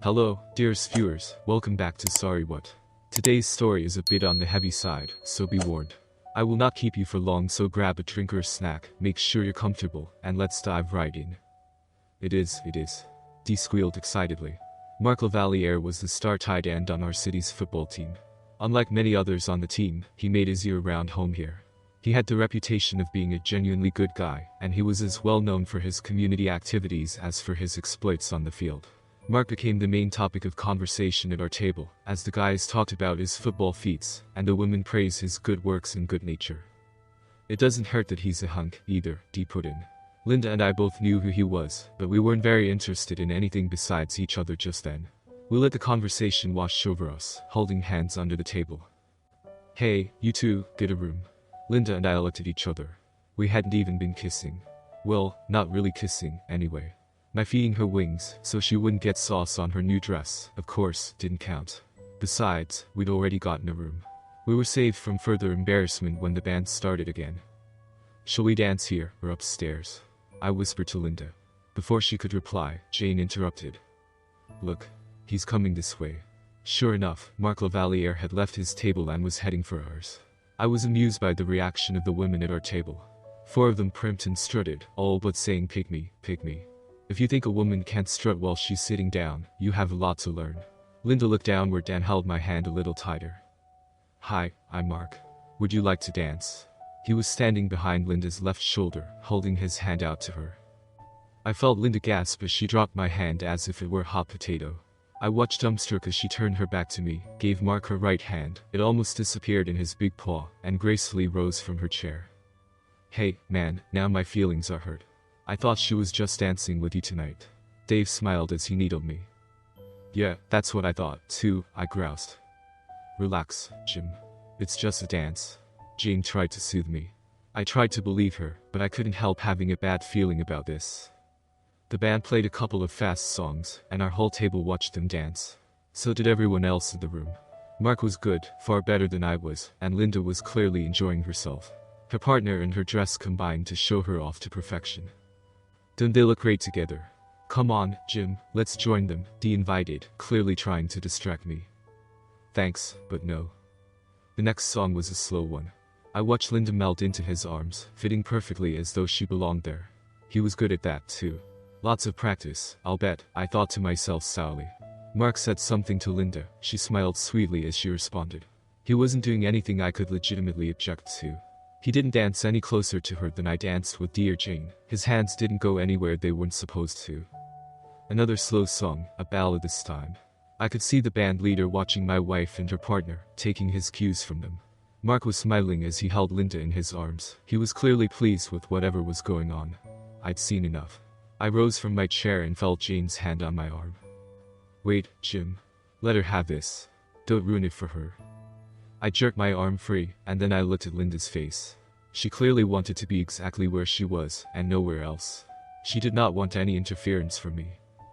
Hello, dearest viewers, welcome back to Sorry What. Today's story is a bit on the heavy side, so be warned. I will not keep you for long, so grab a drink or a snack, make sure you're comfortable, and let's dive right in. It is. Dee squealed excitedly. Marc LaValliere was the star tight end on our city's football team. Unlike many others on the team, he made his year-round home here. He had the reputation of being a genuinely good guy, and he was as well known for his community activities as for his exploits on the field. Marc became the main topic of conversation at our table, as the guys talked about his football feats, and the women praised his good works and good nature. It doesn't hurt that he's a hunk, either, Dee put in. Linda and I both knew who he was, but we weren't very interested in anything besides each other just then. We let the conversation wash over us, holding hands under the table. Hey, you two, get a room. Linda and I looked at each other. We hadn't even been kissing. Well, not really kissing, anyway. My feeding her wings, so she wouldn't get sauce on her new dress, of course, didn't count. Besides, we'd already gotten a room. We were saved from further embarrassment when the band started again. Shall we dance here, or upstairs? I whispered to Linda. Before she could reply, Jane interrupted. Look, he's coming this way. Sure enough, Marc LaValliere had left his table and was heading for ours. I was amused by the reaction of the women at our table. 4 of them primped and strutted, all but saying pick me. If you think a woman can't strut while she's sitting down, you have a lot to learn. Linda looked downward and held my hand a little tighter. Hi, I'm Marc. Would you like to dance? He was standing behind Linda's left shoulder, holding his hand out to her. I felt Linda gasp as she dropped my hand as if it were hot potato. I watched dumbstruck as she turned her back to me, gave Marc her right hand, it almost disappeared in his big paw, and gracefully rose from her chair. Hey, man, now my feelings are hurt. I thought she was just dancing with you tonight. Dave smiled as he needled me. Yeah, that's what I thought, too, I groused. Relax, Jim. It's just a dance. Jane tried to soothe me. I tried to believe her, but I couldn't help having a bad feeling about this. The band played a couple of fast songs, and our whole table watched them dance. So did everyone else in the room. Marc was good, far better than I was, and Linda was clearly enjoying herself. Her partner and her dress combined to show her off to perfection. Don't they look great together? Come on, Jim, let's join them, Dee invited, clearly trying to distract me. Thanks, but no. The next song was a slow one. I watched Linda melt into his arms, fitting perfectly as though she belonged there. He was good at that, too. Lots of practice, I'll bet, I thought to myself sourly. Marc said something to Linda, she smiled sweetly as she responded. He wasn't doing anything I could legitimately object to. He didn't dance any closer to her than I danced with Dee or Jane. His hands didn't go anywhere they weren't supposed to. Another slow song, a ballad this time. I could see the band leader watching my wife and her partner, taking his cues from them. Marc was smiling as he held Linda in his arms. He was clearly pleased with whatever was going on. I'd seen enough. I rose from my chair and felt Jane's hand on my arm. Wait, Jim. Let her have this. Don't ruin it for her. I jerked my arm free, and then I looked at Linda's face. She clearly wanted to be exactly where she was, and nowhere else. She did not want any interference from me.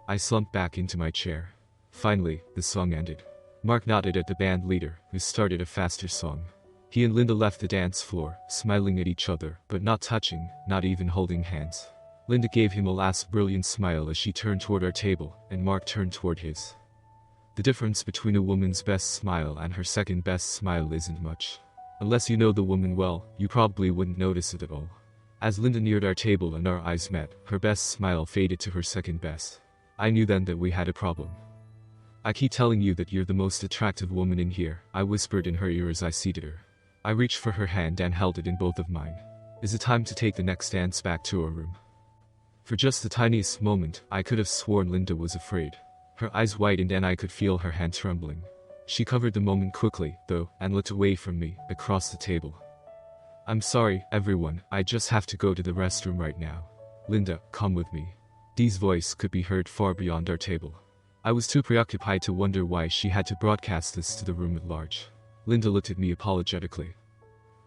I slumped back into my chair. Finally, the song ended. Marc nodded at the band leader, who started a faster song. He and Linda left the dance floor, smiling at each other, but not touching, not even holding hands. Linda gave him a last brilliant smile as she turned toward our table, and Marc turned toward his. The difference between a woman's best smile and her second best smile isn't much. Unless you know the woman well, you probably wouldn't notice it at all. As Linda neared our table and our eyes met, her best smile faded to her second best. I knew then that we had a problem. I keep telling you that you're the most attractive woman in here, I whispered in her ear as I seated her. I reached for her hand and held it in both of mine. Is it time to take the next dance back to our room? For just the tiniest moment, I could have sworn Linda was afraid. Her eyes widened and I could feel her hand trembling. She covered the moment quickly, though, and looked away from me, across the table. I'm sorry, everyone, I just have to go to the restroom right now. Linda, come with me. Dee's voice could be heard far beyond our table. I was too preoccupied to wonder why she had to broadcast this to the room at large. Linda looked at me apologetically.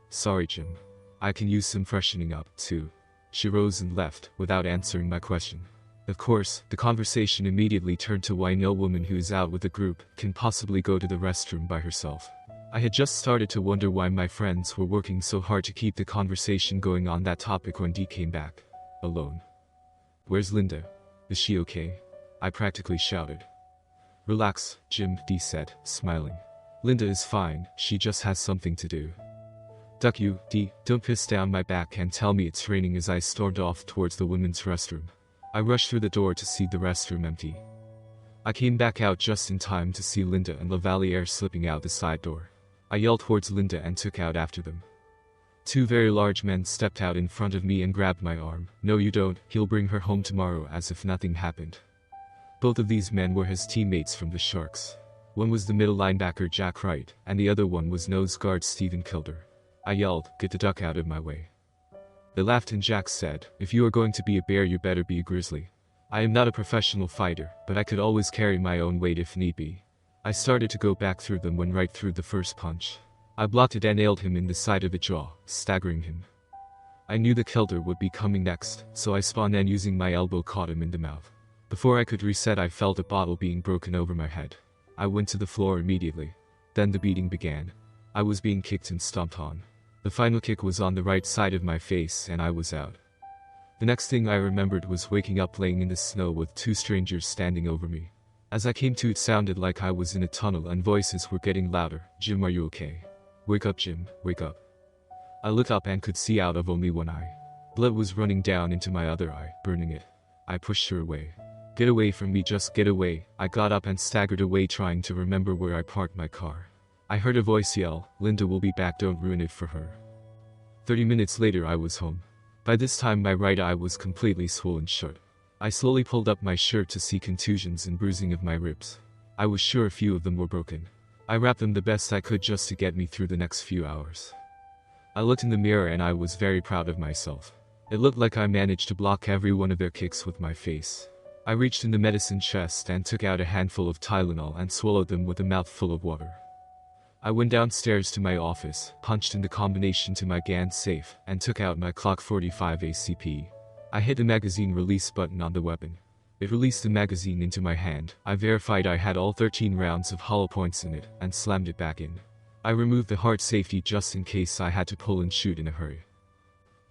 Sorry, Jim. I can use some freshening up, too. She rose and left, without answering my question. Of course, the conversation immediately turned to why no woman who is out with a group can possibly go to the restroom by herself. I had just started to wonder why my friends were working so hard to keep the conversation going on that topic when Dee came back. Alone. Where's Linda? Is she okay? I practically shouted. Relax, Jim, Dee said, smiling. Linda is fine, she just has something to do. Duck you, Dee, don't piss down my back and tell me it's raining as I stormed off towards the women's restroom. I rushed through the door to see the restroom empty. I came back out just in time to see Linda and LaValliere slipping out the side door. I yelled towards Linda and took out after them. Two very large men stepped out in front of me and grabbed my arm. No you don't, he'll bring her home tomorrow, as if nothing happened. Both of these men were his teammates from the Sharks. One was the middle linebacker Jack Wright, and the other one was nose guard Steven Kilder. I yelled, get the duck out of my way. They laughed and Jack said, if you are going to be a bear you better be a grizzly. I am not a professional fighter, but I could always carry my own weight if need be. I started to go back through them when Wright threw the first punch. I blocked it and nailed him in the side of the jaw, staggering him. I knew the Kilder would be coming next, so I spun and using my elbow caught him in the mouth. Before I could reset I felt a bottle being broken over my head. I went to the floor immediately. Then the beating began. I was being kicked and stomped on. The final kick was on the right side of my face and I was out. The next thing I remembered was waking up laying in the snow with two strangers standing over me. As I came to it sounded like I was in a tunnel and voices were getting louder. Jim, are you okay? Wake up, Jim, wake up. I looked up and could see out of only one eye. Blood was running down into my other eye, burning it. I pushed her away. Get away from me, just get away. I got up and staggered away trying to remember where I parked my car. I heard a voice yell, Linda will be back, don't ruin it for her. 30 minutes later I was home. By this time my right eye was completely swollen shut. I slowly pulled up my shirt to see contusions and bruising of my ribs. I was sure a few of them were broken. I wrapped them the best I could just to get me through the next few hours. I looked in the mirror and I was very proud of myself. It looked like I managed to block every one of their kicks with my face. I reached in the medicine chest and took out a handful of Tylenol and swallowed them with a mouthful of water. I went downstairs to my office, punched in the combination to my GAN safe, and took out my Glock 45 ACP. I hit the magazine release button on the weapon. It released the magazine into my hand. I verified I had all 13 rounds of hollow points in it, and slammed it back in. I removed the hard safety just in case I had to pull and shoot in a hurry.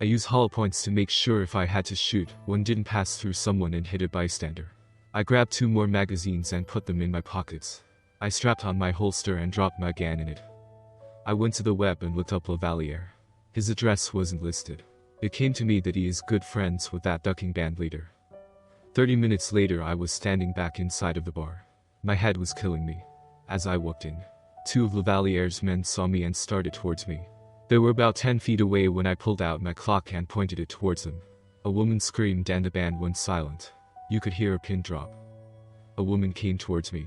I used hollow points to make sure if I had to shoot, one didn't pass through someone and hit a bystander. I grabbed 2 more magazines and put them in my pockets. I strapped on my holster and dropped my GAN in it. I went to the web and looked up LaValliere. His address wasn't listed. It came to me that he is good friends with that ducking band leader. 30 minutes later I was standing back inside of the bar. My head was killing me. As I walked in, 2 of LaValliere's men saw me and started towards me. They were about 10 feet away when I pulled out my clock and pointed it towards them. A woman screamed and the band went silent. You could hear a pin drop. A woman came towards me.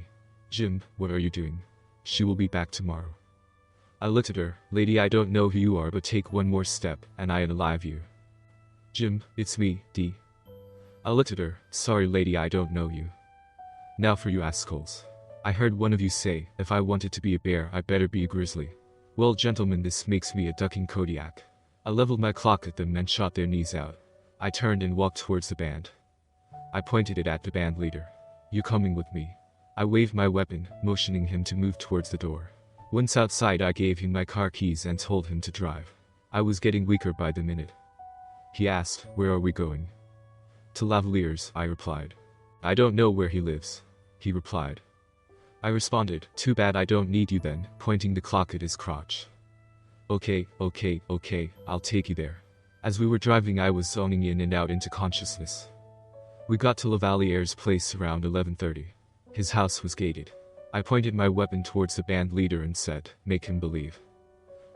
Jim, what are you doing? She will be back tomorrow. I looked at her. Lady, I don't know who you are, but take one more step and I unalive you. Jim, it's me, Dee. I looked at her. Sorry lady, I don't know you. Now for you assholes. I heard one of you say, if I wanted to be a bear, I better be a grizzly. Well gentlemen, this makes me a ducking Kodiak. I leveled my clock at them and shot their knees out. I turned and walked towards the band. I pointed it at the band leader. You coming with me? I waved my weapon, motioning him to move towards the door. Once outside I gave him my car keys and told him to drive. I was getting weaker by the minute. He asked, where are we going? To LaValliere's, I replied. I don't know where he lives. He replied. I responded, too bad I don't need you then, pointing the clock at his crotch. Okay, I'll take you there. As we were driving I was zoning in and out into consciousness. We got to LaValliere's place around 11:30. His house was gated. I pointed my weapon towards the band leader and said, make him believe.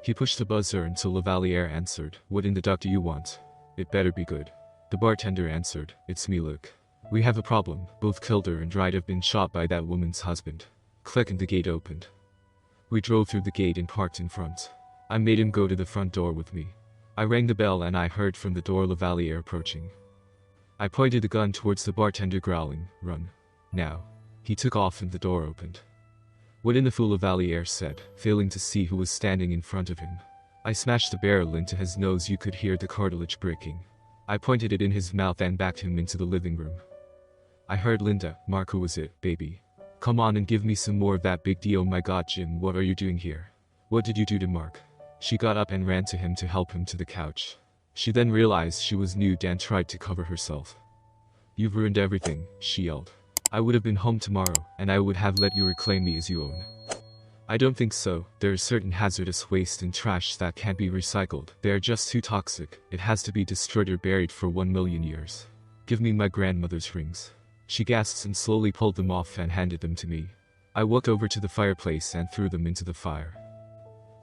He pushed the buzzer until LaValliere answered, what in the duck do you want? It better be good. The bartender answered, it's me Luke. We have a problem, both Kilder and Wright have been shot by that woman's husband. Click and the gate opened. We drove through the gate and parked in front. I made him go to the front door with me. I rang the bell and I heard from the door LaValliere approaching. I pointed the gun towards the bartender growling, run. Now. He took off and the door opened. What in the fool LaValliere said, failing to see who was standing in front of him. I smashed the barrel into his nose, you could hear the cartilage breaking. I pointed it in his mouth and backed him into the living room. I heard Linda, Mark, who was it, baby? Come on and give me some more of that big D. Oh my god Jim, what are you doing here? What did you do to Mark? She got up and ran to him to help him to the couch. She then realized she was nude and tried to cover herself. You've ruined everything, she yelled. I would have been home tomorrow, and I would have let you reclaim me as you own. I don't think so. There is certain hazardous waste and trash that can't be recycled. They are just too toxic. It has to be destroyed or buried for 1,000,000 years. Give me my grandmother's rings. She gasped and slowly pulled them off and handed them to me. I walked over to the fireplace and threw them into the fire.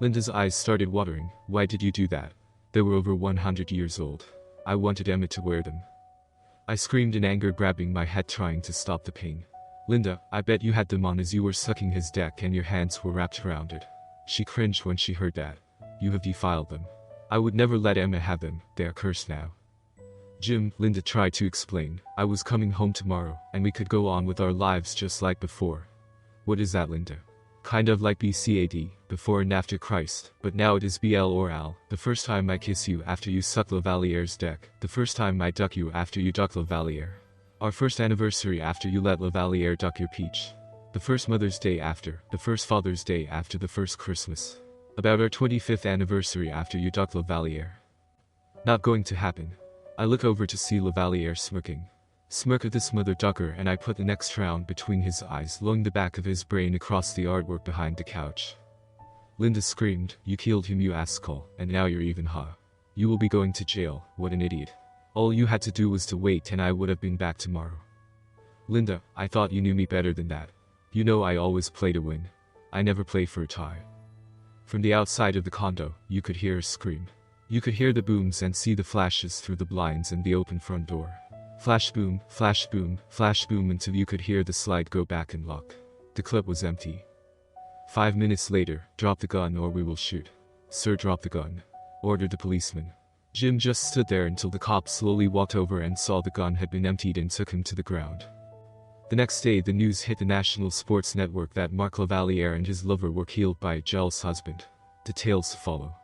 Linda's eyes started watering. Why did you do that? They were over 100 years old. I wanted Emma to wear them. I screamed in anger, grabbing my head trying to stop the pain. Linda, I bet you had them on as you were sucking his dick and your hands were wrapped around it. She cringed when she heard that. You have defiled them. I would never let Emma have them. They are cursed now. Jim, Linda tried to explain. I was coming home tomorrow, and we could go on with our lives just like before. What is that, Linda? Kind of like BCAD, before and after Christ, but now it is BL or AL. The first time I kiss you after you suck LaValliere's dick. The first time I duck you after you duck LaValliere. Our first anniversary after you let LaValliere duck your peach. The first Mother's Day after. The first Father's Day after the first Christmas. About our 25th anniversary after you duck LaValliere. Not going to happen. I look over to see LaValliere smirking. Smirk at this mother ducker, and I put the next round between his eyes, lowering the back of his brain across the artwork behind the couch. Linda screamed, you killed him, you asshole, and now you're even hot. You will be going to jail. What an idiot. All you had to do was to wait and I would have been back tomorrow. Linda, I thought you knew me better than that. You know I always play to win. I never play for a tie. From the outside of the condo, you could hear a scream. You could hear the booms and see the flashes through the blinds and the open front door. Flash boom, flash boom, flash boom until you could hear the slide go back and lock. The clip was empty. 5 minutes later, drop the gun or we will shoot. Sir, drop the gun, ordered the policeman. Jim just stood there until the cop slowly walked over and saw the gun had been emptied and took him to the ground. The next day the news hit the national sports network that Marc LaValliere and his lover were killed by a jealous husband. Details follow.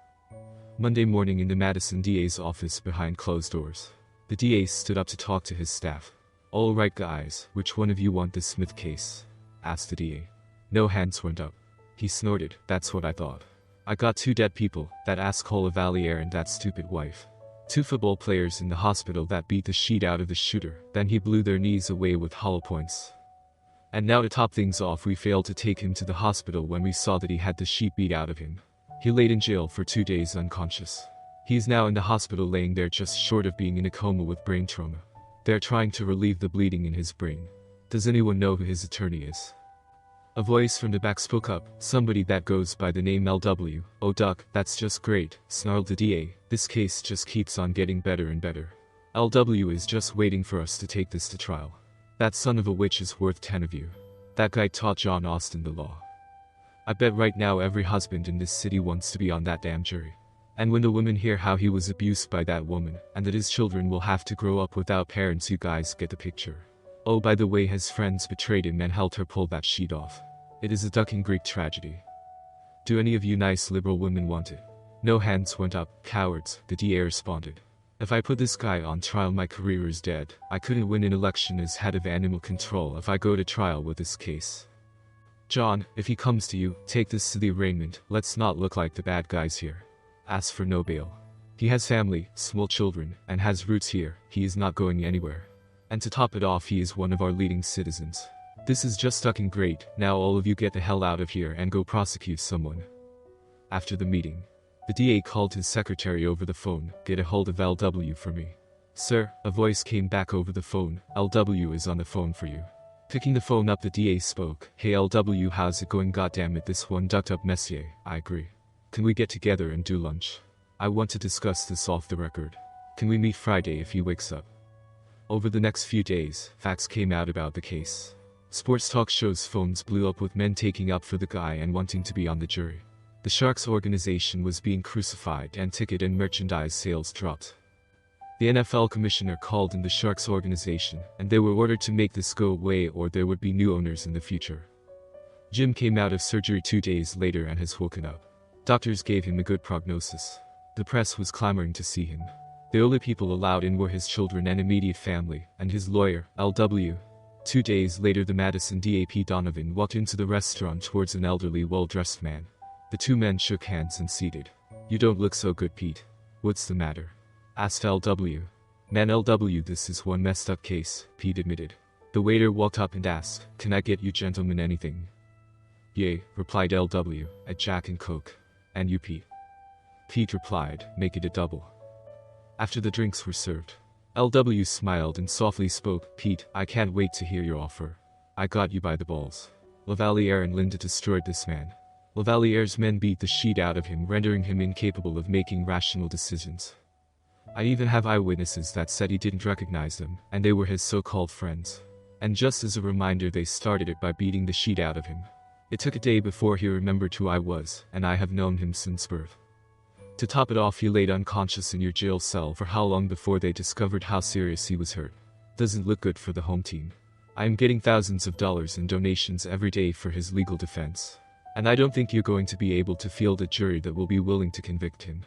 Monday morning in the Madison DA's office behind closed doors. The DA stood up to talk to his staff. All right guys, which one of you want this Smith case? Asked the DA. No hands went up. He snorted, that's what I thought. I got 2 dead people, that asshole LaValliere and that stupid wife. 2 football players in the hospital that beat the shit out of the shooter, then he blew their knees away with hollow points. And now to top things off, we failed to take him to the hospital when we saw that he had the shit beat out of him. He laid in jail for 2 days unconscious. He is now in the hospital laying there just short of being in a coma with brain trauma. They are trying to relieve the bleeding in his brain. Does anyone know who his attorney is? A voice from the back spoke up, somebody that goes by the name LW. Oh duck, that's just great, snarled the DA. This case just keeps on getting better and better. LW is just waiting for us to take this to trial. That son of a witch is worth 10 of you. That guy taught John Austin the law. I bet right now every husband in this city wants to be on that damn jury. And when the women hear how he was abused by that woman, and that his children will have to grow up without parents, you guys get the picture. Oh, by the way, his friends betrayed him and helped her pull that sheet off. It is a ducking Greek tragedy. Do any of you nice liberal women want it? No hands went up. Cowards, the DA responded. If I put this guy on trial, my career is dead. I couldn't win an election as head of animal control if I go to trial with this case. John, if he comes to you, take this to the arraignment. Let's not look like the bad guys here. Ask for no bail. He has family, small children, and has roots here. He is not going anywhere. And to top it off, he is one of our leading citizens. This is just fucking great. Now all of you get the hell out of here and go prosecute someone. After the meeting, the DA called his secretary over the phone. Get a hold of LW for me. Sir, a voice came back over the phone. LW is on the phone for you. Picking the phone up, the DA spoke. Hey LW, how's it going? Goddammit, this one ducked up Messier. I agree. Can we get together and do lunch? I want to discuss this off the record. Can we meet Friday if he wakes up? Over the next few days, facts came out about the case. Sports talk shows' phones blew up with men taking up for the guy and wanting to be on the jury. The Sharks organization was being crucified and ticket and merchandise sales dropped. The NFL commissioner called in the Sharks organization, and they were ordered to make this go away or there would be new owners in the future. Jim came out of surgery 2 days later and has woken up. Doctors gave him a good prognosis. The press was clamoring to see him. The only people allowed in were his children and immediate family, and his lawyer, LW. 2 days later, the Madison DAP Donovan walked into the restaurant towards an elderly, well-dressed man. The 2 men shook hands and seated. You don't look so good, Pete. What's the matter? Asked LW. Man LW, this is one messed up case, Pete admitted. The waiter walked up and asked, "Can I get you gentlemen anything?" "Yay," replied LW, "a Jack and Coke." "And you, Pete?" Pete replied, "Make it a double." After the drinks were served, LW smiled and softly spoke, "Pete, I can't wait to hear your offer. I got you by the balls." LaValliere and Linda destroyed this man. LaValliere's men beat the shit out of him, rendering him incapable of making rational decisions. I even have eyewitnesses that said he didn't recognize them, and they were his so-called friends. And just as a reminder, they started it by beating the shit out of him. It took a day before he remembered who I was, and I have known him since birth. To top it off, he laid unconscious in your jail cell for how long before they discovered how serious he was hurt. Doesn't look good for the home team. I am getting thousands of dollars in donations every day for his legal defense. And I don't think you're going to be able to field a jury that will be willing to convict him.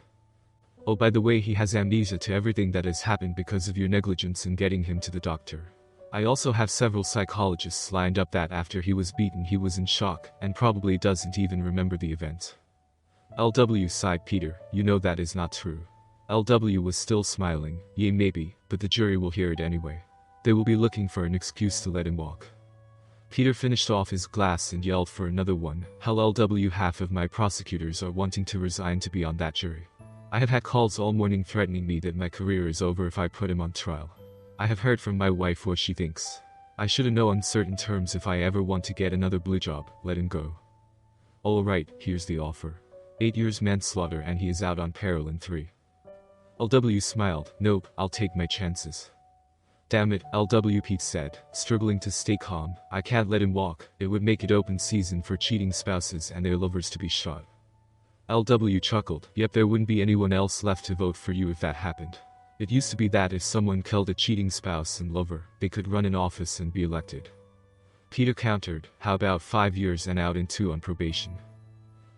Oh, by the way, he has amnesia to everything that has happened because of your negligence in getting him to the doctor. I also have several psychologists lined up that after he was beaten he was in shock and probably doesn't even remember the event. LW sighed. Peter, you know that is not true. LW was still smiling. "Yeah, maybe, but the jury will hear it anyway. They will be looking for an excuse to let him walk." Peter finished off his glass and yelled for another one. "Hell, LW, half of my prosecutors are wanting to resign to be on that jury. I have had calls all morning threatening me that my career is over if I put him on trial. I have heard from my wife what she thinks. I should know on certain terms if I ever want to get another blue job, let him go. Alright, here's the offer. 8 years manslaughter and he is out on parole in 3. LW smiled. "Nope, I'll take my chances." "Damn it, LW," Pete said, struggling to stay calm. "I can't let him walk. It would make it open season for cheating spouses and their lovers to be shot." LW chuckled. "Yep, there wouldn't be anyone else left to vote for you if that happened. It used to be that if someone killed a cheating spouse and lover, they could run in office and be elected." Peter countered, "How about 5 years and out in 2 on probation?"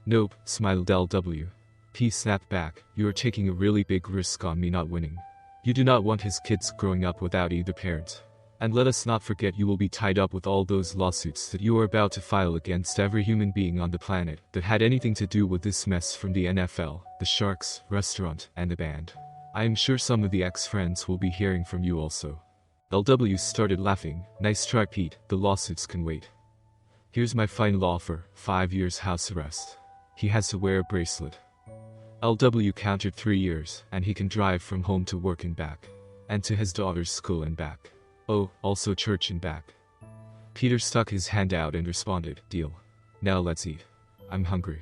"Nope," smiled LW. P snapped back, "You are taking a really big risk on me not winning. You do not want his kids growing up without either parent. And let us not forget you will be tied up with all those lawsuits that you are about to file against every human being on the planet that had anything to do with this mess, from the NFL, the Sharks, restaurant, and the band. I am sure some of the ex-friends will be hearing from you also." LW started laughing. "Nice try, Pete, the lawsuits can wait. Here's my final offer, 5 years house arrest. He has to wear a bracelet." LW countered 3 years, and he can drive from home to work and back. And to his daughter's school and back. Oh, also church and back. Peter stuck his hand out and responded, "Deal. Now let's eat. I'm hungry."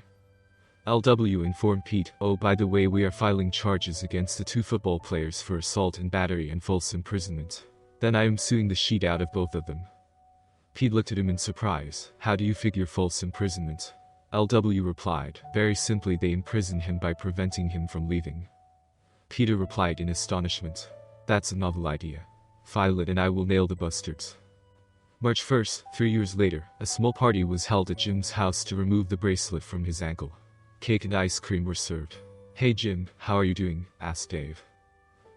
LW informed Pete, "Oh, by the way, we are filing charges against the 2 football players for assault and battery and false imprisonment. Then I am suing the shit out of both of them." Pete looked at him in surprise. "How do you figure false imprisonment?" LW replied, "Very simply, they imprison him by preventing him from leaving." Peter replied in astonishment, "That's a novel idea. File it and I will nail the bastards." March 1st, 3 years later, a small party was held at Jim's house to remove the bracelet from his ankle. Cake and ice cream were served. "Hey Jim, how are you doing?" asked Dave.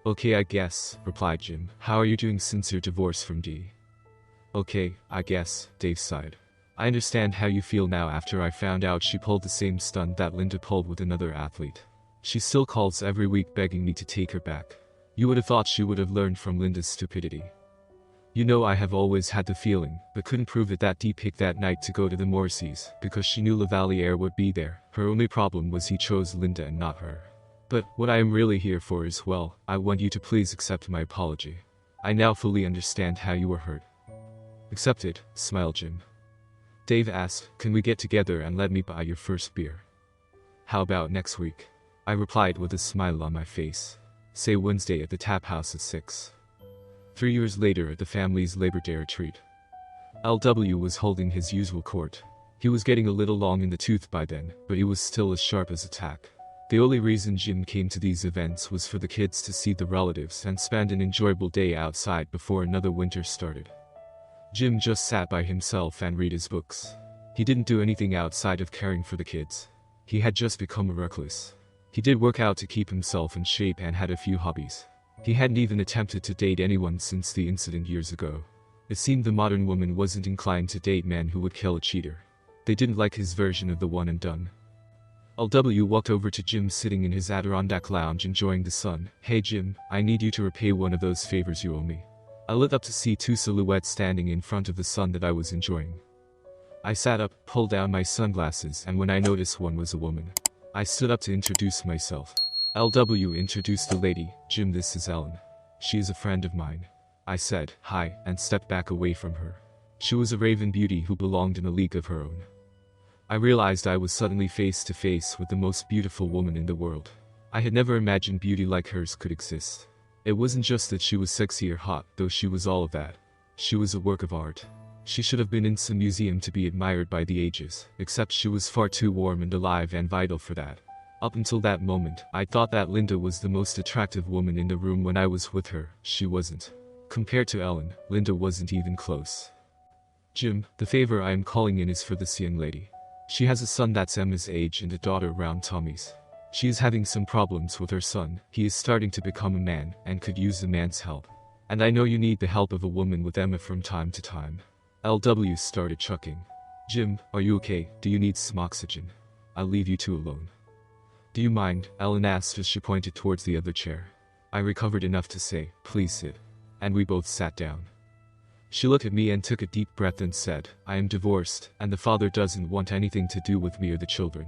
"Okay, I guess," replied Jim. "How are you doing since your divorce from Dee?" "Okay, I guess," Dave sighed. "I understand how you feel now after I found out she pulled the same stunt that Linda pulled with another athlete. She still calls every week begging me to take her back. You would have thought she would have learned from Linda's stupidity. You know, I have always had the feeling, but couldn't prove it, that Dee picked that night to go to the Morrisseys because she knew LaValliere would be there. Her only problem was he chose Linda and not her. But what I am really here for is, well, I want you to please accept my apology. I now fully understand how you were hurt." "Accepted," smiled Jim. Dave asked, "Can we get together and let me buy your first beer?" "How about next week?" I replied with a smile on my face. "Say Wednesday at the tap house at 6. 3 years later, at the family's Labor Day retreat. LW was holding his usual court. He was getting a little long in the tooth by then, but he was still as sharp as a tack. The only reason Jim came to these events was for the kids to see the relatives and spend an enjoyable day outside before another winter started. Jim just sat by himself and read his books. He didn't do anything outside of caring for the kids. He had just become reckless. He did work out to keep himself in shape and had a few hobbies. He hadn't even attempted to date anyone since the incident years ago. It seemed the modern woman wasn't inclined to date men who would kill a cheater. They didn't like his version of the one and done. LW walked over to Jim sitting in his Adirondack lounge enjoying the sun. "Hey Jim, I need you to repay one of those favors you owe me." I looked up to see two silhouettes standing in front of the sun that I was enjoying. I sat up, pulled down my sunglasses, and when I noticed one was a woman, I stood up to introduce myself. LW introduced the lady. Jim, this is Ellen. She is a friend of mine. I said, hi, and stepped back away from her. She was a raven beauty who belonged in a league of her own. I realized I was suddenly face to face with the most beautiful woman in the world. I had never imagined beauty like hers could exist. It wasn't just that she was sexy or hot, though she was all of that. She was a work of art. She should have been in some museum to be admired by the ages, except she was far too warm and alive and vital for that. Up until that moment, I thought that Linda was the most attractive woman in the room when I was with her. She wasn't. Compared to Ellen, Linda wasn't even close. Jim, the favor I am calling in is for this young lady. She has a son that's Emma's age and a daughter around Tommy's. She is having some problems with her son. He is starting to become a man and could use a man's help. And I know you need the help of a woman with Emma from time to time. LW started chuckling. Jim, are you okay? Do you need some oxygen? I'll leave you two alone. Do you mind? Ellen asked as she pointed towards the other chair. I recovered enough to say, please sit. And we both sat down. She looked at me and took a deep breath and said, I am divorced, and the father doesn't want anything to do with me or the children.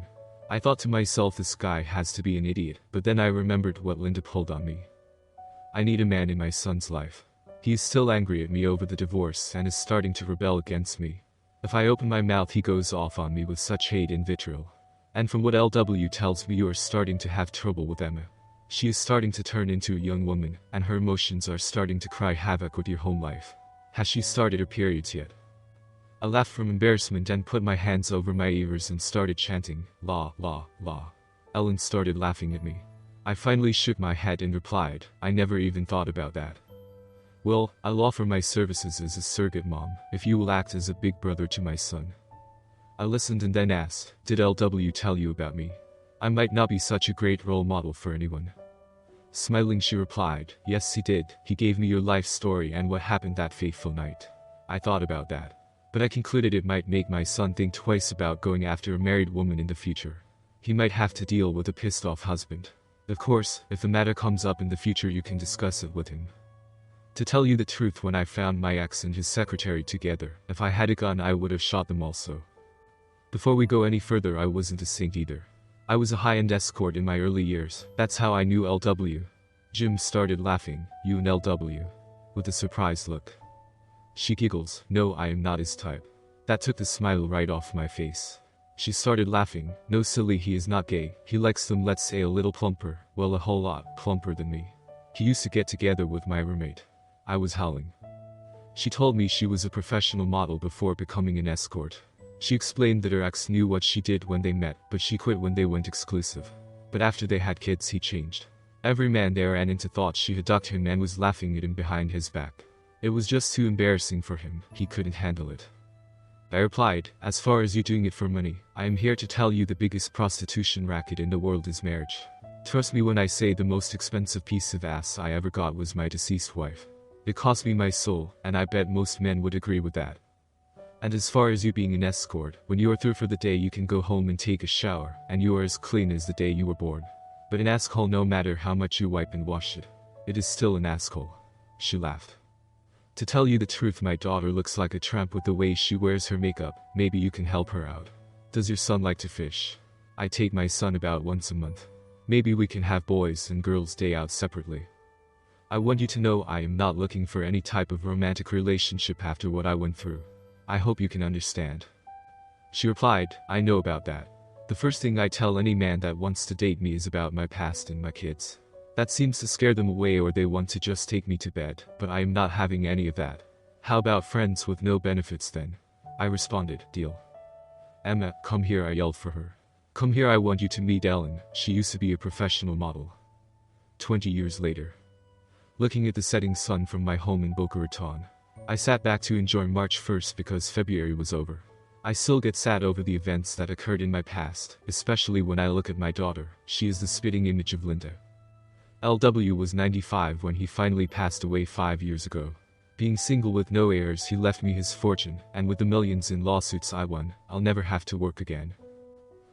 I thought to myself, this guy has to be an idiot, but then I remembered what Linda pulled on me. I need a man in my son's life. He is still angry at me over the divorce and is starting to rebel against me. If I open my mouth, he goes off on me with such hate and vitriol. And from what LW tells me, you are starting to have trouble with Emma. She is starting to turn into a young woman, and her emotions are starting to cry havoc with your home life. Has she started her periods yet? I laughed from embarrassment and put my hands over my ears and started chanting, la, la, la. Ellen started laughing at me. I finally shook my head and replied, I never even thought about that. Well, I'll offer my services as a surrogate mom, if you will act as a big brother to my son. I listened and then asked, did LW tell you about me? I might not be such a great role model for anyone. Smiling, she replied, yes he did. He gave me your life story and what happened that fateful night. I thought about that. But I concluded it might make my son think twice about going after a married woman in the future. He might have to deal with a pissed off husband. Of course, if the matter comes up in the future, you can discuss it with him. To tell you the truth, when I found my ex and his secretary together, if I had a gun I would have shot them also. Before we go any further, I wasn't a saint either. I was a high-end escort in my early years. That's how I knew LW. Jim started laughing. You and LW? With a surprised look. She giggles. No, I am not his type. That took the smile right off my face. She started laughing. No silly, he is not gay. He likes them, let's say, a little plumper. Well, a whole lot plumper than me. He used to get together with my roommate. I was howling. She told me she was a professional model before becoming an escort. She explained that her ex knew what she did when they met, but she quit when they went exclusive. But after they had kids, he changed. Every man there ran into thought she had ducked him and was laughing at him behind his back. It was just too embarrassing for him. He couldn't handle it. I replied, as far as you doing it for money, I am here to tell you the biggest prostitution racket in the world is marriage. Trust me when I say the most expensive piece of ass I ever got was my deceased wife. It cost me my soul, and I bet most men would agree with that. And as far as you being an escort, when you are through for the day you can go home and take a shower, and you are as clean as the day you were born. But an asshole, no matter how much you wipe and wash it, it is still an asshole. She laughed. To tell you the truth, my daughter looks like a tramp with the way she wears her makeup. Maybe you can help her out. Does your son like to fish? I take my son about once a month. Maybe we can have boys and girls day out separately. I want you to know I am not looking for any type of romantic relationship after what I went through. I hope you can understand. She replied, I know about that. The first thing I tell any man that wants to date me is about my past and my kids. That seems to scare them away, or they want to just take me to bed, but I am not having any of that. How about friends with no benefits then? I responded, deal. Emma, come here, I yelled for her. Come here, I want you to meet Ellen. She used to be a professional model. 20 years later. Looking at the setting sun from my home in Boca Raton, I sat back to enjoy March 1st because February was over. I still get sad over the events that occurred in my past, especially when I look at my daughter. She is the spitting image of Linda. LW was 95 when he finally passed away 5 years ago. Being single with no heirs, he left me his fortune, and with the millions in lawsuits I won, I'll never have to work again.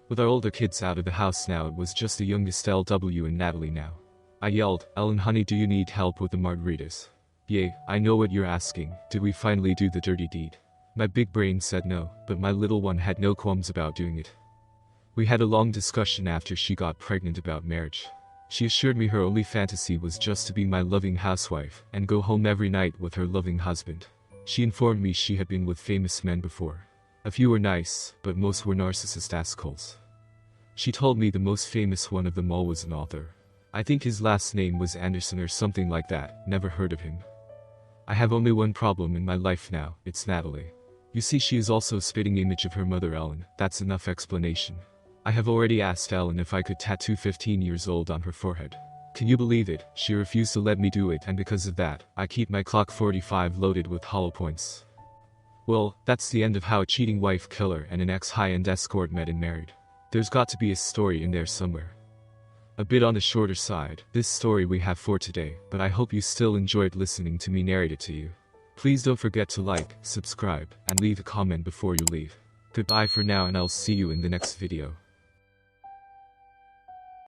With our older kids out of the house now, it was just the youngest LW and Natalie now. I yelled, Ellen honey, do you need help with the margaritas? Yay, I know what you're asking. Did we finally do the dirty deed? My big brain said no, but my little one had no qualms about doing it. We had a long discussion after she got pregnant about marriage. She assured me her only fantasy was just to be my loving housewife and go home every night with her loving husband. She informed me she had been with famous men before. A few were nice, but most were narcissist assholes. She told me the most famous one of them all was an author. I think his last name was Anderson or something like that, never heard of him. I have only one problem in my life now, it's Natalie. You see, she is also a spitting image of her mother Ellen, that's enough explanation. I have already asked Ellen if I could tattoo 15 years old on her forehead. Can you believe it? She refused to let me do it, and because of that, I keep my Clock 45 loaded with hollow points. Well, that's the end of how a cheating wife killer and an ex-high-end escort met and married. There's got to be a story in there somewhere. A bit on the shorter side, this story we have for today, but I hope you still enjoyed listening to me narrate it to you. Please don't forget to like, subscribe, and leave a comment before you leave. Goodbye for now, and I'll see you in the next video.